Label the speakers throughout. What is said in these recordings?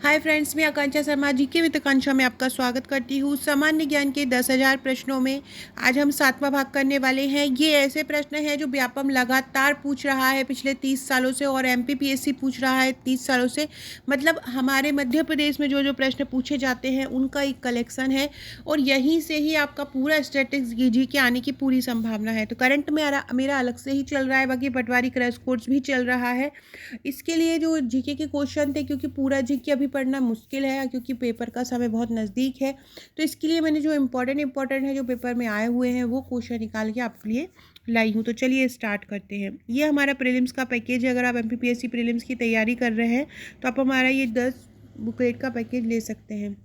Speaker 1: Hi friends, मैं आकांक्षा Sharma GK with आकांक्षा में आपका स्वागत करती हूँ। सामान्य ज्ञान के 10,000 प्रश्नों में आज हम 7वां भाग करने वाले हैं। ये ऐसे प्रश्न हैं जो व्यापम लगातार पूछ रहा है पिछले 30 सालों से और एमपीपीएससी पूछ रहा है 30 सालों से। मतलब हमारे मध्य प्रदेश में जो जो प्रश्न पूछे जाते हैं उनका एक कलेक्शन है और यहीं से ही आपका पूरा स्टैटिक्स जी के आने की पूरी संभावना है। तो करंट में मेरा अलग से ही चल रहा है, बाकी पटवारी क्रैश कोर्स भी चल रहा है। इसके लिए जो जीके के क्वेश्चन थे, क्योंकि पूरा जीके अभी पढ़ना मुश्किल है क्योंकि पेपर का समय बहुत नज़दीक है, तो इसके लिए मैंने जो इम्पोर्टेंट है जो पेपर में आए हुए हैं वो क्वेश्चन निकाल के आपके लिए लाई हूँ। तो चलिए स्टार्ट करते हैं। ये हमारा प्रीलिम्स का पैकेज है। अगर आप एमपीपीएससी प्रीलिम्स की तैयारी कर रहे हैं तो आप हमारा ये 10 बुकलेट का पैकेज ले सकते हैं।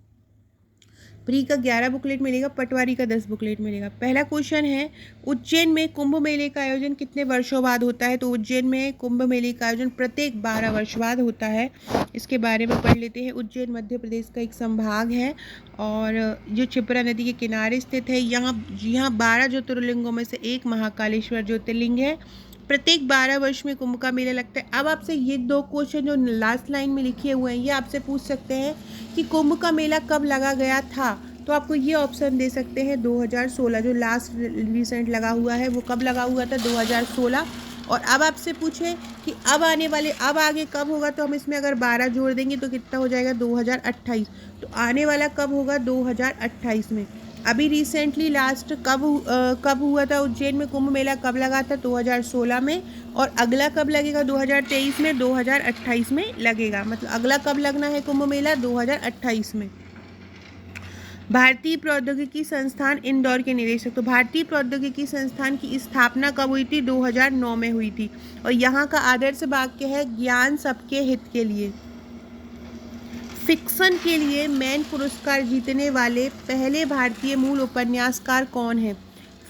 Speaker 1: प्री का 11 बुकलेट मिलेगा, पटवारी का 10 बुकलेट मिलेगा। पहला क्वेश्चन है, उज्जैन में कुंभ मेले का आयोजन कितने वर्षों बाद होता है? तो उज्जैन में कुंभ मेले का आयोजन प्रत्येक 12 वर्ष बाद होता है। इसके बारे में पढ़ लेते हैं। उज्जैन मध्य प्रदेश का एक संभाग है और जो क्षिप्रा नदी के किनारे स्थित है। यहाँ 12 ज्योतिर्लिंगों में से एक महाकालेश्वर ज्योतिर्लिंग है। प्रत्येक 12 वर्ष में कुंभ का मेला लगता है। अब आपसे ये दो क्वेश्चन जो लास्ट लाइन में लिखे हुए हैं ये आपसे पूछ सकते हैं कि कुंभ का मेला कब लगा गया था। तो आपको ये ऑप्शन दे सकते हैं 2016, जो लास्ट रिसेंट लगा हुआ है वो कब लगा हुआ था? 2016। और अब आपसे पूछे कि अब आगे कब होगा, तो हम इसमें अगर 12 जोड़ देंगे तो कितना हो जाएगा? 2028। तो आने वाला कब होगा? 2028 में। अभी रिसेंटली लास्ट कब हुआ था उज्जैन में कुंभ मेला, कब लगा था? 2016 में। और अगला कब लगेगा? 2023 में। 2028 में लगेगा। मतलब अगला कब लगना है कुंभ मेला? 2028 में। भारतीय प्रौद्योगिकी संस्थान इंदौर के निदेशक। तो भारतीय प्रौद्योगिकी संस्थान की स्थापना कब हुई थी? 2009 में हुई थी। और यहाँ का आदर्श वाक्य है, ज्ञान सबके हित के लिए। फिक्शन के लिए मैन पुरस्कार जीतने वाले पहले भारतीय मूल उपन्यासकार कौन है?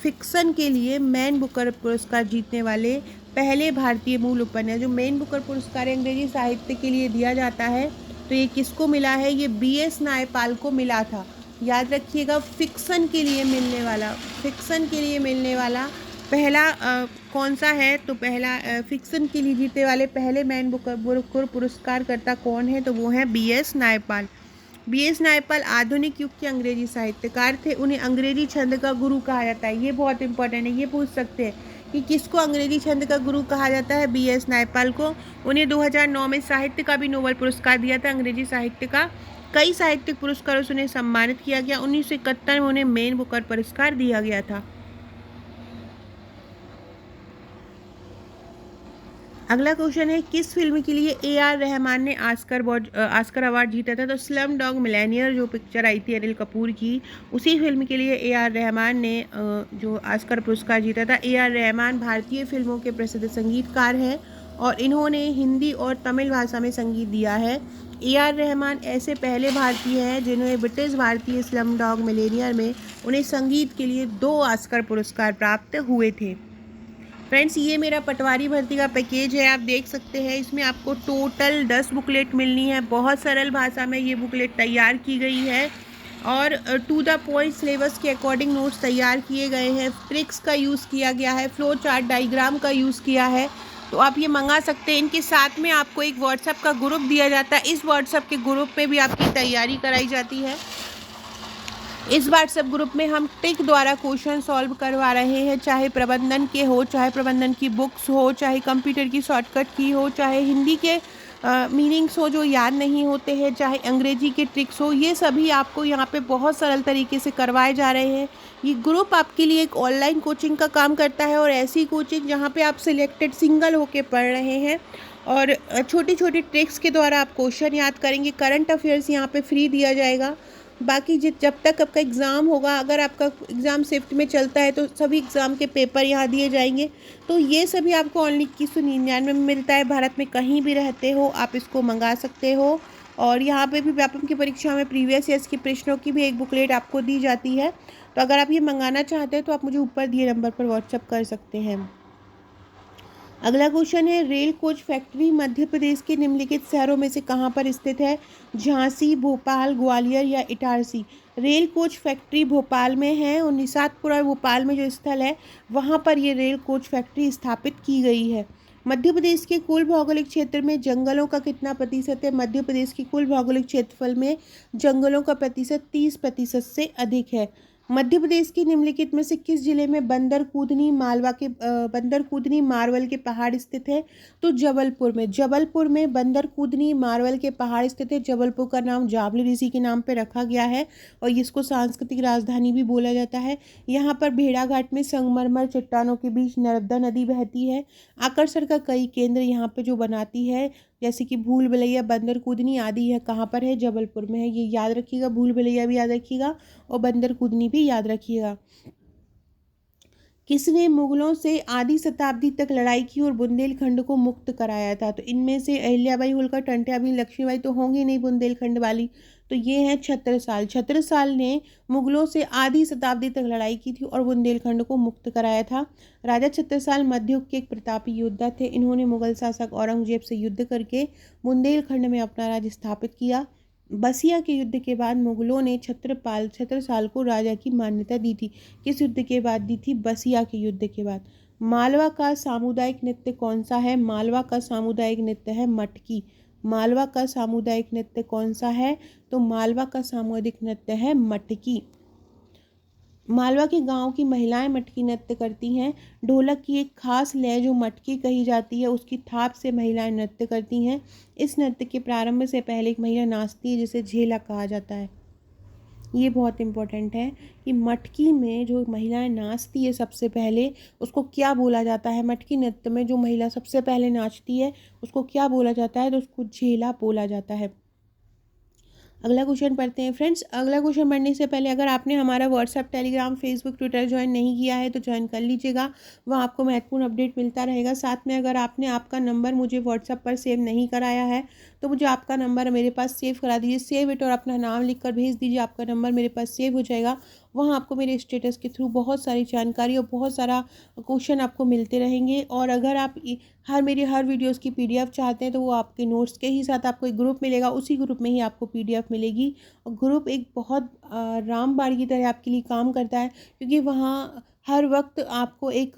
Speaker 1: फिक्शन के लिए मैन बुकर पुरस्कार जीतने वाले पहले भारतीय मूल उपन्यास, जो मैन बुकर पुरस्कार अंग्रेजी साहित्य के लिए दिया जाता है, तो ये किसको मिला है? ये BS नायपाल को मिला था। याद रखिएगा, फिक्शन के लिए मिलने वाला पहला कौन सा है? तो पहला फिक्शन के लिए जीतने वाले पहले मैन बुकर पुरस्कारकर्ता कौन है? तो वो है BS नायपाल। BS नायपाल आधुनिक युग के अंग्रेजी साहित्यकार थे। उन्हें अंग्रेजी छंद का गुरु कहा जाता है। ये बहुत इंपॉर्टेंट है, ये पूछ सकते हैं कि किसको अंग्रेजी छंद का गुरु कहा जाता है? BS नायपाल को। उन्हें 2009 में साहित्य का भी नोबेल पुरस्कार दिया था, अंग्रेजी साहित्य का। कई साहित्यिक पुरस्कारों से उन्हें सम्मानित किया गया। 1971 में उन्हें मैन बुकर पुरस्कार दिया गया था। अगला क्वेश्चन है, किस फिल्म के लिए AR रहमान ने आस्कर अवार्ड जीता था? तो स्लम डॉग मिलियनेयर जो पिक्चर आई थी अनिल कपूर की, उसी फिल्म के लिए AR रहमान ने जो आस्कर पुरस्कार जीता था। AR रहमान भारतीय फिल्मों के प्रसिद्ध संगीतकार हैं और इन्होंने हिंदी और तमिल भाषा में संगीत दिया है। AR रहमान ऐसे पहले भारतीय हैं जिन्होंने ब्रिटिश भारतीय स्लम डॉग मिलियनेयर में उन्हें संगीत के लिए 2 आस्कर पुरस्कार प्राप्त हुए थे। फ्रेंड्स, ये मेरा पटवारी भर्ती का पैकेज है, आप देख सकते हैं। इसमें आपको टोटल 10 बुकलेट मिलनी है। बहुत सरल भाषा में ये बुकलेट तैयार की गई है और टू द पॉइंट सिलेबस के अकॉर्डिंग नोट्स तैयार किए गए हैं। ट्रिक्स का यूज़ किया गया है, फ्लो चार्ट डायग्राम का यूज़ किया है। तो आप ये मंगा सकते हैं। इनके साथ में आपको एक व्हाट्सएप का ग्रुप दिया जाता है। इस व्हाट्सएप के ग्रुप में भी आपकी तैयारी कराई जाती है। इस व्हाट्सएप ग्रुप में हम ट्रिक द्वारा क्वेश्चन सॉल्व करवा रहे हैं, चाहे प्रबंधन के हो, चाहे प्रबंधन की बुक्स हो, चाहे कंप्यूटर की शॉर्टकट की हो, चाहे हिंदी के मीनिंग्स हो जो याद नहीं होते हैं, चाहे अंग्रेजी के ट्रिक्स हो। ये सभी आपको यहाँ पे बहुत सरल तरीके से करवाए जा रहे हैं। ये ग्रुप आपके लिए एक ऑनलाइन कोचिंग का काम करता है और ऐसी कोचिंग जहाँ पे आप सिलेक्टेड सिंगल होके पढ़ रहे हैं और छोटी छोटी ट्रिक्स के द्वारा आप क्वेश्चन याद करेंगे। करंट अफेयर्स यहाँ पे फ्री दिया जाएगा। बाकी जब तक आपका एग्ज़ाम होगा, अगर आपका एग्ज़ाम शिफ्ट में चलता है तो सभी एग्ज़ाम के पेपर यहाँ दिए जाएंगे। तो ये सभी आपको ओनली 2199 में मिलता है। भारत में कहीं भी रहते हो आप इसको मंगा सकते हो। और यहाँ पे भी व्यापम की परीक्षा में प्रीवियस ईयर्स के प्रश्नों की भी एक बुकलेट आपको दी जाती है। तो अगर आप ये मंगाना चाहते हैं तो आप मुझे ऊपर दिए नंबर पर व्हाट्सअप कर सकते हैं। अगला क्वेश्चन है, rail coach factory Madhya Pradesh के निम्नलिखित शहरों में से कहाँ पर स्थित है? झांसी, भोपाल, ग्वालियर या Itarsi? Rail coach factory Bhopal में है और निषादपुरा भोपाल में जो स्थल है वहाँ पर ये रेल कोच फैक्ट्री स्थापित की गई है। मध्य प्रदेश के कुल भौगोलिक क्षेत्र में जंगलों का कितना प्रतिशत है? मध्य प्रदेश के कुल भौगोलिक क्षेत्रफल में जंगलों का प्रतिशत 30% से अधिक है। मध्य प्रदेश के निम्नलिखित में से किस जिले में बंदर कूदनी मारवल के पहाड़ स्थित है? तो जबलपुर में बंदर कूदनी मारवल के पहाड़ स्थित है। जबलपुर का नाम जावली ऋषि के नाम पर रखा गया है और इसको सांस्कृतिक राजधानी भी बोला जाता है। यहाँ पर भेड़ाघाट में संगमरमर चट्टानों के बीच नर्मदा नदी बहती है। आकर्षण का कई केंद्र यहाँ पे जो बनाती है, जैसे कि भूल भुलैया, बंदर कूदनी आदि है कहाँ पर है? जबलपुर में है। ये याद रखिएगा, भूल भुलैया भी याद रखिएगा और बंदर कूदनी भी याद रखिएगा। किसने मुगलों से आधी शताब्दी तक लड़ाई की और बुंदेलखंड को मुक्त कराया था? तो इनमें से अहिल्याबाई होलकर, टंट्याबाई, लक्ष्मीबाई तो होंगी नहीं बुंदेलखंड वाली, तो ये हैं छत्रसाल। छत्रसाल ने मुगलों से आधी शताब्दी तक लड़ाई की थी और बुंदेलखंड को मुक्त कराया था। राजा छत्रसाल मध्ययुग के एक प्रतापी योद्धा थे। इन्होंने मुगल शासक औरंगजेब से युद्ध करके बुंदेलखंड में अपना राज्य स्थापित किया। बसिया के युद्ध के बाद मुगलों ने छत्रसाल को राजा की मान्यता दी थी। किस युद्ध के बाद दी थी? बसिया के युद्ध के बाद। मालवा का सामुदायिक नृत्य कौन सा है? मालवा का सामुदायिक नृत्य है मटकी। मालवा का सामुदायिक नृत्य कौन सा है? तो मालवा का सामुदायिक नृत्य है मटकी। मालवा के गांव की महिलाएं मटकी नृत्य करती हैं। ढोलक की एक खास लय जो मटकी कही जाती है, उसकी थाप से महिलाएं नृत्य करती हैं। इस नृत्य के प्रारंभ से पहले एक महिला नाचती है जिसे झेला कहा जाता है। ये बहुत इम्पोर्टेंट है कि मटकी में जो महिलाएं नाचती है सबसे पहले, उसको क्या बोला जाता है? मटकी नृत्य में जो महिला सबसे पहले नाचती है उसको क्या बोला जाता है? तो उसको झेला बोला जाता है। अगला क्वेश्चन पढ़ते हैं फ्रेंड्स। अगला क्वेश्चन पढ़ने से पहले अगर आपने हमारा WhatsApp, Telegram, Facebook, Twitter join नहीं किया है तो ज्वाइन कर लीजिएगा। वहाँ आपको महत्वपूर्ण अपडेट मिलता रहेगा। साथ में अगर आपने आपका नंबर मुझे व्हाट्सएप पर सेव नहीं कराया है तो मुझे आपका नंबर मेरे पास सेव करा दीजिए। सेव इट और अपना नाम लिख कर भेज दीजिए, आपका नंबर मेरे पास सेव हो जाएगा। वहाँ आपको मेरे स्टेटस के थ्रू बहुत सारी जानकारी और बहुत सारा क्वेश्चन आपको मिलते रहेंगे। और अगर आप मेरी हर वीडियोस की पीडीएफ चाहते हैं तो वो आपके नोट्स के ही साथ आपको एक ग्रुप मिलेगा, उसी ग्रुप में ही आपको पीडीएफ मिलेगी। और ग्रुप एक बहुत रामबाण की तरह आपके लिए काम करता है, क्योंकि वहाँ हर वक्त आपको एक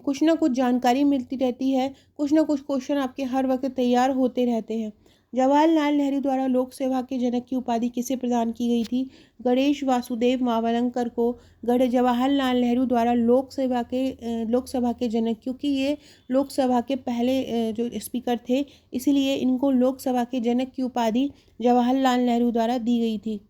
Speaker 1: कुछ ना कुछ जानकारी मिलती रहती है, कुछ ना कुछ क्वेश्चन आपके हर वक्त तैयार होते रहते हैं। जवाहरलाल नेहरू द्वारा लोक सेवा के जनक की उपाधि किसे प्रदान की गई थी? गणेश वासुदेव मावलंकर को जवाहरलाल नेहरू द्वारा लोकसभा के जनक, क्योंकि ये लोकसभा के पहले जो स्पीकर थे, इसीलिए इनको लोकसभा के जनक की उपाधि जवाहरलाल नेहरू द्वारा दी गई थी।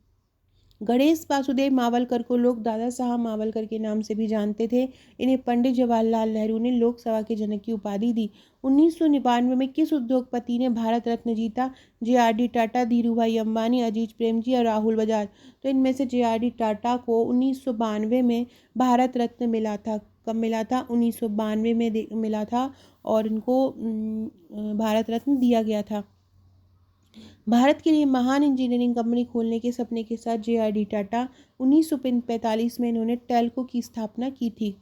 Speaker 1: गणेश वासुदेव मावलकर को लोग दादा साहब मावलकर के नाम से भी जानते थे। इन्हें पंडित जवाहरलाल नेहरू ने लोकसभा के जनक की उपाधि दी। 1992 में किस उद्योगपति ने भारत रत्न जीता? जे.आर.डी. टाटा, धीरूभाई अंबानी, अजीज प्रेमजी और राहुल बजाज। तो इनमें से जे.आर.डी. टाटा को 1992 में भारत रत्न मिला था। कब मिला था? 1992 में मिला था और इनको भारत रत्न दिया गया था। भारत के लिए महान इंजीनियरिंग कंपनी खोलने के सपने के साथ जे.आर.डी. टाटा 1945 में इन्होंने टेल्को की स्थापना की थी,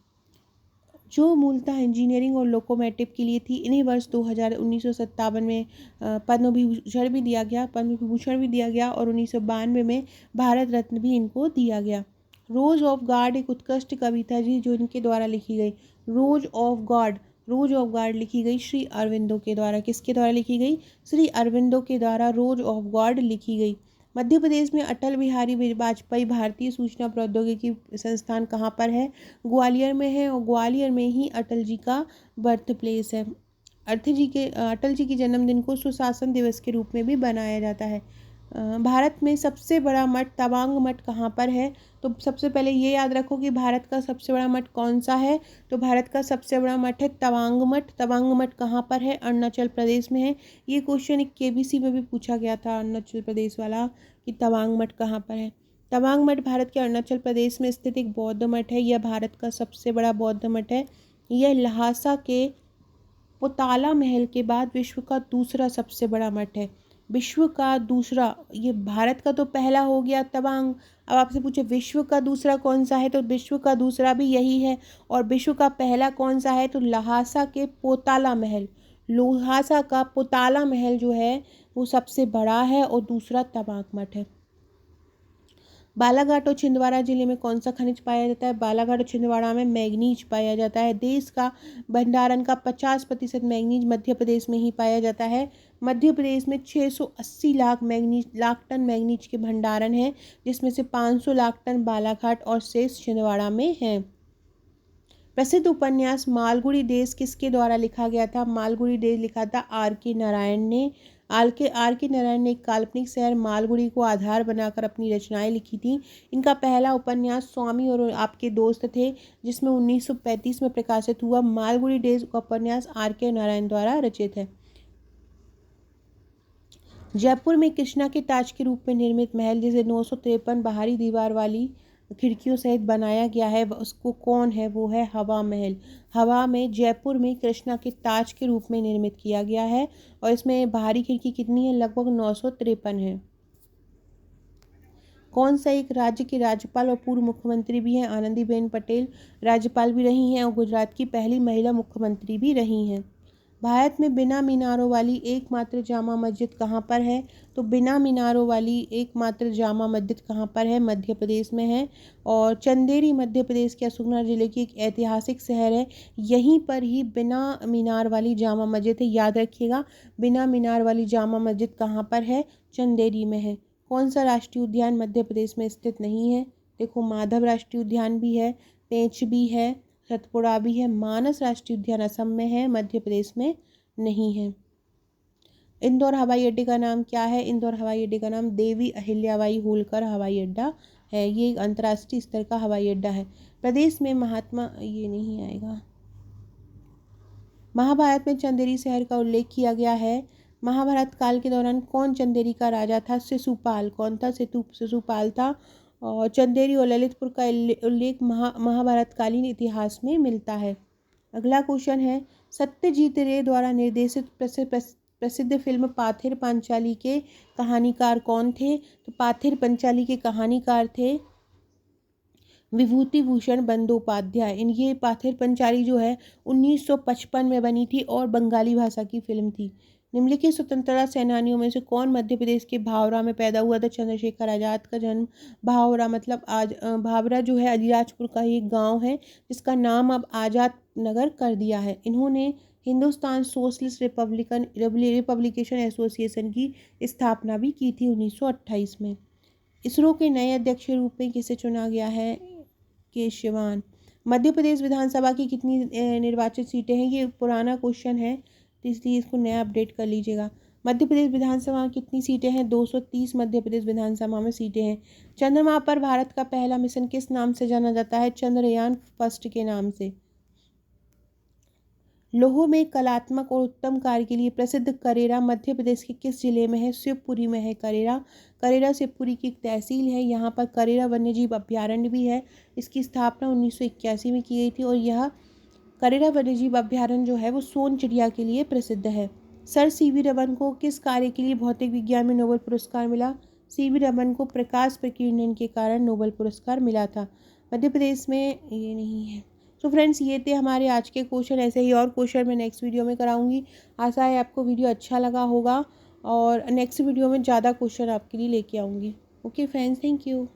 Speaker 1: जो मूलतः इंजीनियरिंग और लोकोमोटिव के लिए थी। इन्हें वर्ष 1957 में पद्म विभूषण भी दिया गया और 1992 में भारत रत्न भी इनको दिया गया। रोज ऑफ गॉड एक उत्कृष्ट कविता जी जो इनके द्वारा लिखी गई। रोज ऑफ गॉड लिखी गई श्री अरविंदो के द्वारा। किसके द्वारा लिखी गई? श्री अरविंदो के द्वारा रोज ऑफ गॉड लिखी गई। मध्य प्रदेश में अटल बिहारी वाजपेयी भारतीय सूचना प्रौद्योगिकी संस्थान कहाँ पर है? ग्वालियर में है और ग्वालियर में ही अटल जी का बर्थ प्लेस है। अटल जी के जन्मदिन को सुशासन दिवस के रूप में भी बनाया जाता है। भारत में सबसे बड़ा मठ तवांग मठ कहाँ पर है? तो सबसे पहले ये याद रखो कि भारत का सबसे बड़ा मठ कौन सा है? तो भारत का सबसे बड़ा मठ है तवांग मठ। तवांग मठ कहाँ पर है? अरुणाचल प्रदेश में है। ये क्वेश्चन एक केबीसी में भी पूछा गया था, अरुणाचल प्रदेश वाला, कि तवांग मठ कहाँ पर है। तवांग मठ भारत के अरुणाचल प्रदेश में स्थित एक बौद्ध मठ है। यह भारत का सबसे बड़ा बौद्ध मठ है। यह लहासा के पोताला महल के बाद विश्व का दूसरा सबसे बड़ा मठ है। विश्व का दूसरा, ये भारत का तो पहला हो गया तवांग। अब आपसे पूछे विश्व का दूसरा कौन सा है, तो विश्व का दूसरा भी यही है। और विश्व का पहला कौन सा है? तो लहासा के पोताला महल। लहासा का पोताला महल जो है वो सबसे बड़ा है और दूसरा तवांग मठ है। बालाघाट और छिंदवाड़ा जिले में कौन सा खनिज पाया जाता है? बालाघाट और छिंदवाड़ा में मैग्नीज पाया जाता है। देश का भंडारण का 50% मैग्नीज मध्य प्रदेश में ही पाया जाता है। मध्य प्रदेश में 680 लाख टन मैग्नीज के भंडारण है, जिसमें से 500 लाख टन बालाघाट और शेष छिंदवाड़ा में है। प्रसिद्ध उपन्यास मालगुडी डेज किसके द्वारा लिखा गया था? मालगुडी डेज लिखा था R.K. नारायण ने। आर के नारायण ने एक काल्पनिक शहर मालगुडी को आधार बनाकर अपनी रचनाएं लिखी थी। इनका पहला उपन्यास स्वामी और आपके दोस्त थे, जिसमें 1935 में प्रकाशित हुआ। मालगुडी डेज का उपन्यास R.K. नारायण द्वारा रचित है। जयपुर में कृष्णा के ताज के रूप में निर्मित महल, जिसे 953 बाहरी दीवार वाली खिड़कियों सहित बनाया गया है, उसको कौन है? वो है हवा महल। हवा में जयपुर में कृष्णा के ताज के रूप में निर्मित किया गया है और इसमें बाहरी खिड़की कितनी है? लगभग 953 है। कौन सा एक राज्य के राज्यपाल और पूर्व मुख्यमंत्री भी हैं? आनंदीबेन पटेल राज्यपाल भी रही हैं और गुजरात की पहली महिला मुख्यमंत्री भी रही हैं। भारत में बिना मीनारों वाली एकमात्र जामा मस्जिद कहाँ पर है? तो बिना मीनारों वाली एकमात्र जामा मस्जिद कहाँ पर है? मध्य प्रदेश में है। और चंदेरी मध्य प्रदेश के अशोकनगर जिले की एक ऐतिहासिक शहर है। यहीं पर ही बिना मीनार वाली जामा मस्जिद है, याद रखिएगा। बिना मीनार वाली जामा मस्जिद कहाँ पर है? चंदेरी में है। कौन सा राष्ट्रीय उद्यान मध्य प्रदेश में स्थित नहीं है? देखो, माधव राष्ट्रीय उद्यान भी है, पेंच भी है, सतपुड़ा भी है। मानस राष्ट्रीय उद्यान असम में है, मध्य प्रदेश में नहीं है। इंदौर हवाई अड्डे का नाम क्या है? इंदौर हवाई अड्डे का नाम देवी अहिल्याबाई होलकर हवाई अड्डा है। ये एक अंतर्राष्ट्रीय स्तर का हवाई अड्डा है। प्रदेश में महात्मा, ये नहीं आएगा। महाभारत में चंदेरी शहर का उल्लेख किया गया है। महाभारत काल के दौरान कौन चंदेरी का राजा था? शिशुपाल। कौन था? शिशुपाल था। और चंदेरी और ललितपुर का उल्लेख महाभारतकालीन इतिहास में मिलता है। अगला क्वेश्चन है, सत्यजीत रे द्वारा निर्देशित प्रसिद्ध फिल्म पाथेर पांचाली के कहानीकार कौन थे? तो पाथेर पंचाली के कहानीकार थे विभूति भूषण बंदोपाध्याय। ये पाथेर पंचाली जो है 1955 में बनी थी और बंगाली भाषा की फिल्म थी। निम्नलिखित स्वतंत्रता सेनानियों में से कौन मध्य प्रदेश के भावरा में पैदा हुआ था? चंद्रशेखर आजाद का जन्म भावरा, मतलब आज भावरा जो है अलीराजपुर का ही एक गाँव है, जिसका नाम अब आज़ाद नगर कर दिया है। इन्होंने हिंदुस्तान सोशलिस्ट रिपब्लिकेशन एसोसिएशन की स्थापना भी की थी 1928 में। इसरो के नए अध्यक्ष के रूप में किसे चुना गया है? केशवान। मध्य प्रदेश विधानसभा की कितनी निर्वाचित सीटें हैं? ये पुराना क्वेश्चन है, तो इसलिए इसको नया अपडेट कर लीजिएगा। मध्य प्रदेश विधानसभा में कितनी सीटें हैं? 230 मध्य प्रदेश विधानसभा में सीटें हैं। चंद्रमा पर भारत का पहला मिशन किस नाम से जाना जाता है? चंद्रयान फर्स्ट के नाम से। लोह में कलात्मक और उत्तम कार्य के लिए प्रसिद्ध करेरा मध्य प्रदेश के किस जिले में है? शिवपुरी में है करेरा। करेरा शिवपुरी की एक तहसील है। यहाँ पर करेरा वन्यजीव अभ्यारण्य भी है। इसकी स्थापना 1981 में की गई थी और यह करेरा वन्यजीव अभ्यारण्य जो है वो सोन चिड़िया के लिए प्रसिद्ध है। सर सीवी रमन को किस कार्य के लिए भौतिक विज्ञान में नोबेल पुरस्कार मिला? सीवी रमन को प्रकाश प्रकीर्णन के कारण नोबेल पुरस्कार मिला था। मध्य प्रदेश में ये नहीं है। तो फ्रेंड्स, ये थे हमारे आज के क्वेश्चन। ऐसे ही और क्वेश्चन मैं नेक्स्ट वीडियो में कराऊंगी। आशा है आपको वीडियो अच्छा लगा होगा और नेक्स्ट वीडियो में ज़्यादा क्वेश्चन आपके लिए लेके आऊँगी। Okay friends, thank you.